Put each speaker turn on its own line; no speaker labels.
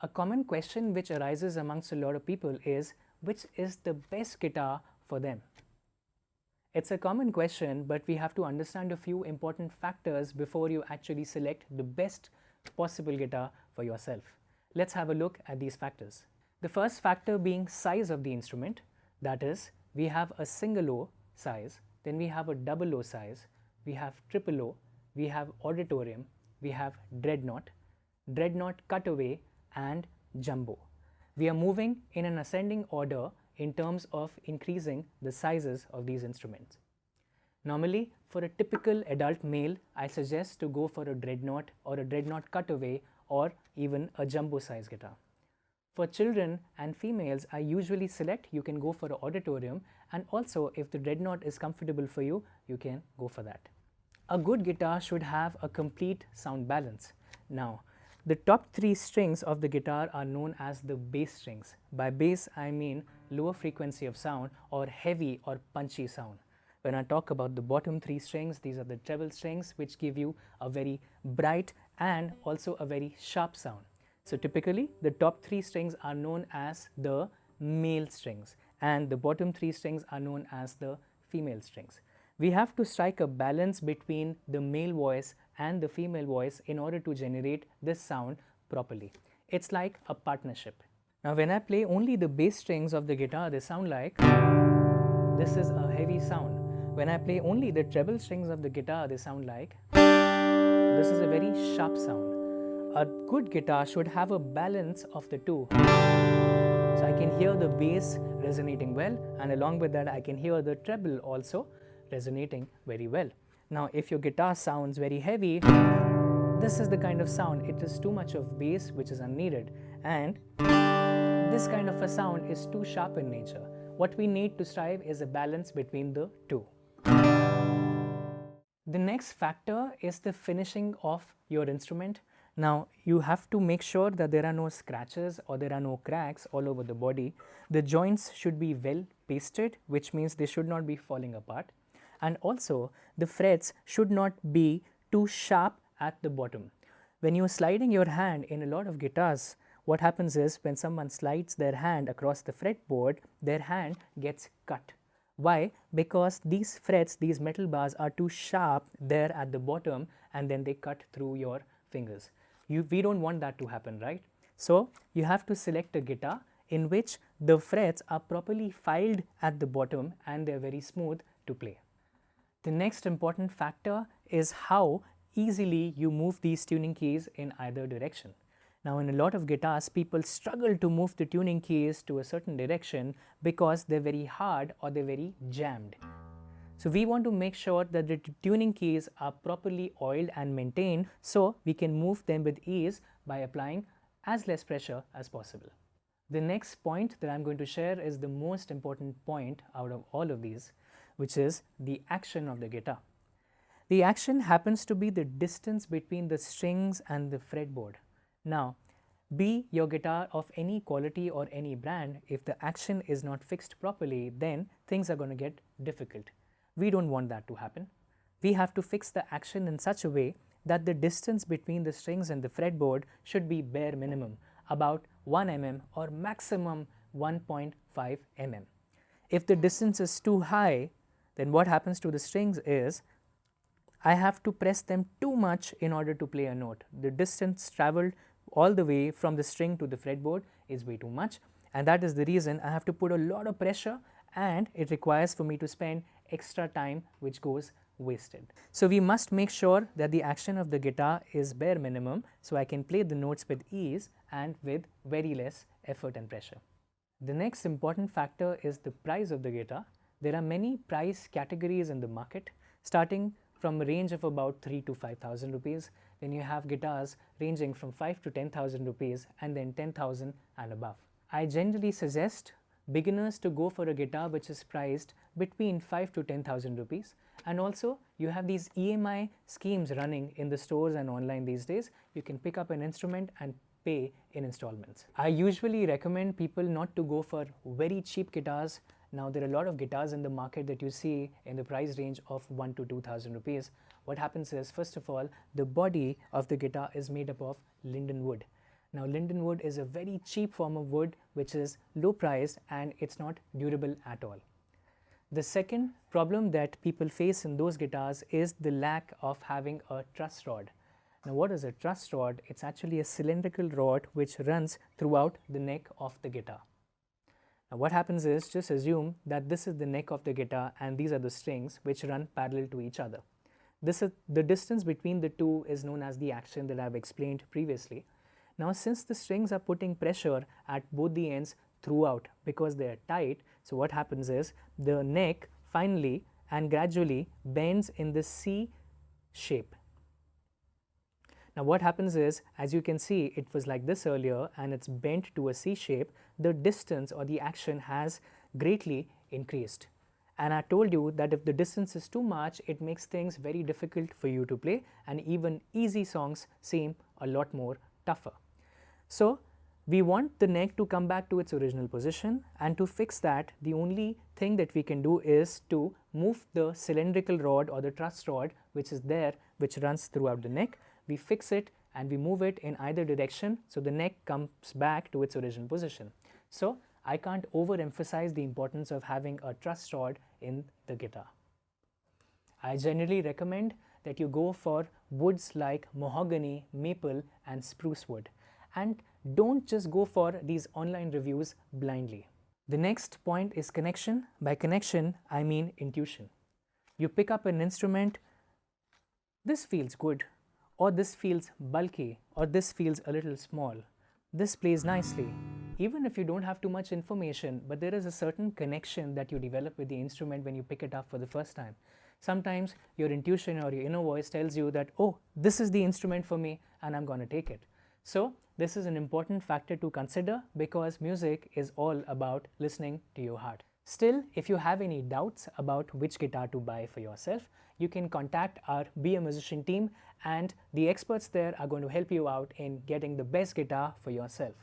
A common question which arises amongst a lot of people is, which is the best guitar for them? It's a common question, but we have to understand a few important factors before you actually select the best possible guitar for yourself. Let's have a look at these factors. The first factor being size of the instrument, that is, we have a single O size, then we have a double O size, we have triple O, we have auditorium, we have dreadnought cutaway, and jumbo. We are moving in an ascending order in terms of increasing the sizes of these instruments. Normally, for a typical adult male, I suggest to go for a dreadnought or a dreadnought cutaway or even a jumbo size guitar. For children and females, I usually select you can go for an auditorium, and also if the dreadnought is comfortable for you, you can go for that. A good guitar should have a complete sound balance. Now, the top 3 strings of the guitar are known as the bass strings. By bass, I mean lower frequency of sound or heavy or punchy sound. When I talk about the bottom 3 strings, these are the treble strings, which give you a very bright and also a very sharp sound. So typically, the top 3 strings are known as the male strings and the bottom 3 strings are known as the female strings. We have to strike a balance between the male voice and the female voice in order to generate this sound properly. It's like a partnership. Now when I play only the bass strings of the guitar, they sound like this is a heavy sound. When I play only the treble strings of the guitar, they sound like this is a very sharp sound. A good guitar should have a balance of the two. So I can hear the bass resonating well, and along with that I can hear the treble also resonating very well. Now if your guitar sounds very heavy, this is the kind of sound. It is too much of bass which is unneeded, and this kind of a sound is too sharp in nature. What we need to strive is a balance between the two. The next factor is the finishing of your instrument. Now you have to make sure that there are no scratches or there are no cracks all over the body. The joints should be well pasted, which means they should not be falling apart. And also the frets should not be too sharp at the bottom. When you are sliding your hand in a lot of guitars, what happens is when someone slides their hand across the fretboard, their hand gets cut. Why? Because these frets, these metal bars are too sharp there at the bottom, and then they cut through your fingers. We don't want that to happen, right? So you have to select a guitar in which the frets are properly filed at the bottom and they are very smooth to play. The next important factor is how easily you move these tuning keys in either direction. Now in a lot of guitars, people struggle to move the tuning keys to a certain direction because they're very hard or they're very jammed. So we want to make sure that the tuning keys are properly oiled and maintained so we can move them with ease by applying as less pressure as possible. The next point that I'm going to share is the most important point out of all of these, which is the action of the guitar. The action happens to be the distance between the strings and the fretboard. Now, be your guitar of any quality or any brand, if the action is not fixed properly, then things are going to get difficult. We don't want that to happen. We have to fix the action in such a way that the distance between the strings and the fretboard should be bare minimum, about 1 mm or maximum 1.5 mm. If the distance is too high, then what happens to the strings is I have to press them too much in order to play a note. The distance traveled all the way from the string to the fretboard is way too much, and that is the reason I have to put a lot of pressure, and it requires for me to spend extra time which goes wasted. So we must make sure that the action of the guitar is bare minimum so I can play the notes with ease and with very less effort and pressure. The next important factor is the price of the guitar. There are many price categories in the market, starting from a range of about 3 to 5,000 rupees. Then you have guitars ranging from 5 to 10,000 rupees and then 10,000 and above. I generally suggest beginners to go for a guitar which is priced between 5 to 10,000 rupees, and also you have these EMI schemes running in the stores and online these days. You can pick up an instrument and pay in installments. I usually recommend people not to go for very cheap guitars. Now there are a lot of guitars in the market that you see in the price range of 1 to 2,000 rupees. What happens is, first of all, the body of the guitar is made up of linden wood. Now linden wood is a very cheap form of wood which is low priced and it's not durable at all. The second problem that people face in those guitars is the lack of having a truss rod. Now what is a truss rod? It's actually a cylindrical rod which runs throughout the neck of the guitar. Now what happens is, just assume that this is the neck of the guitar and these are the strings which run parallel to each other. The distance between the two is known as the action that I have explained previously. Now since the strings are putting pressure at both the ends throughout because they are tight, so what happens is the neck finally and gradually bends in the C shape. Now what happens is, as you can see, it was like this earlier and it's bent to a C shape. The distance or the action has greatly increased. And I told you that if the distance is too much, it makes things very difficult for you to play, and even easy songs seem a lot more tougher. So we want the neck to come back to its original position, and to fix that, the only thing that we can do is to move the cylindrical rod or the truss rod which is there, which runs throughout the neck. We fix it and we move it in either direction so the neck comes back to its original position. So I can't overemphasize the importance of having a truss rod in the guitar. I generally recommend that you go for woods like mahogany, maple and spruce wood, and don't just go for these online reviews blindly. The next point is connection. By connection, I mean intuition. You pick up an instrument, this feels good, or this feels bulky, or this feels a little small. This plays nicely. Even if you don't have too much information, but there is a certain connection that you develop with the instrument when you pick it up for the first time. Sometimes your intuition or your inner voice tells you that, oh, this is the instrument for me and I'm going to take it. So this is an important factor to consider, because music is all about listening to your heart. Still, if you have any doubts about which guitar to buy for yourself, you can contact our beAmusician team, and the experts there are going to help you out in getting the best guitar for yourself.